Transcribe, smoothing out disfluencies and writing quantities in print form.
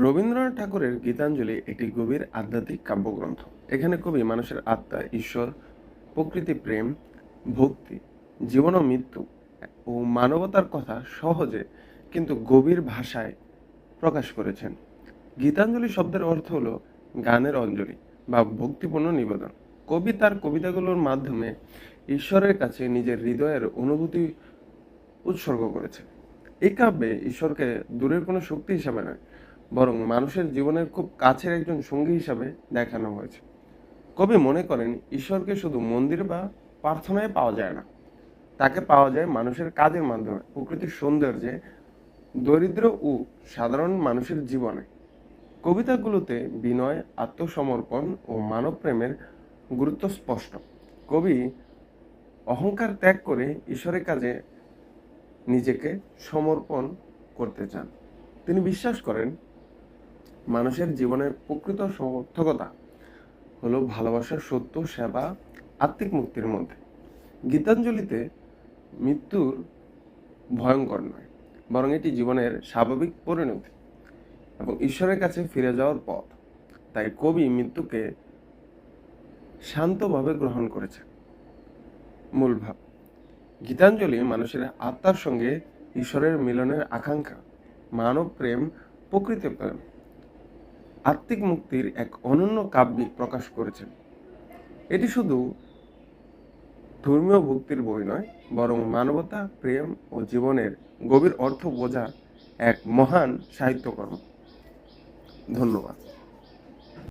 রবীন্দ্রনাথ ঠাকুরের গীতাঞ্জলি একটি গভীর আধ্যাত্মিক কাব্যগ্রন্থ। এখানে কবি মানুষের আত্মা, ঈশ্বর, প্রকৃতি, প্রেম, ভক্তি, জীবন ও মৃত্যু ও মানবতার কথা সহজে কিন্তু গভীর ভাষায় প্রকাশ করেছেন। গীতাঞ্জলি শব্দের অর্থ হলো গানের অঞ্জলি বা ভক্তিপূর্ণ নিবেদন। কবি তার কবিতাগুলোর মাধ্যমে ঈশ্বরের কাছে নিজের হৃদয়ের অনুভূতি উৎসর্গ করেছেন। এই কাব্যে ঈশ্বরকে দূরের কোনো শক্তি হিসাবে নয়, বরং মানুষের জীবনের খুব কাছের একজন সঙ্গী হিসাবে দেখানো হয়েছে। কবি মনে করেন ঈশ্বরকে শুধু মন্দির বা প্রার্থনায় পাওয়া যায় না, তাকে পাওয়া যায় মানুষের কাজের মাধ্যমে, প্রকৃতির সৌন্দর্যে, দরিদ্র ও সাধারণ মানুষের জীবনে। কবিতাগুলোতে বিনয়, আত্মসমর্পণ ও মানব প্রেমের গুরুত্ব স্পষ্ট। কবি অহংকার ত্যাগ করে ঈশ্বরের কাজে নিজেকে সমর্পণ করতে চান। তিনি বিশ্বাস করেন মানুষের জীবনের প্রকৃত সার্থকতা হলো ভালোবাসার, সত্য, সেবা, আত্মিক মুক্তির মধ্যে। গীতাঞ্জলিতে মৃত্যুর ভয়ঙ্কর নয়, বরং এটি জীবনের স্বাভাবিক পরিণতি এবং ঈশ্বরের কাছে ফিরে যাওয়ার পথ। তাই কবি মৃত্যুকে শান্তভাবে গ্রহণ করেছেন। মূল ভাব: গীতাঞ্জলি মানুষের আত্মার সঙ্গে ঈশ্বরের মিলনের আকাঙ্ক্ষা, মানব প্রেম, প্রকৃতি প্রেম, আত্মিক মুক্তির এক অনন্য কাব্যিক প্রকাশ করেছেন। এটি শুধু ধর্মীয় ভক্তির বই নয়, বরং মানবতা, প্রেম ও জীবনের গভীর অর্থ বোঝা এক মহান সাহিত্যকর্ম। ধন্যবাদ।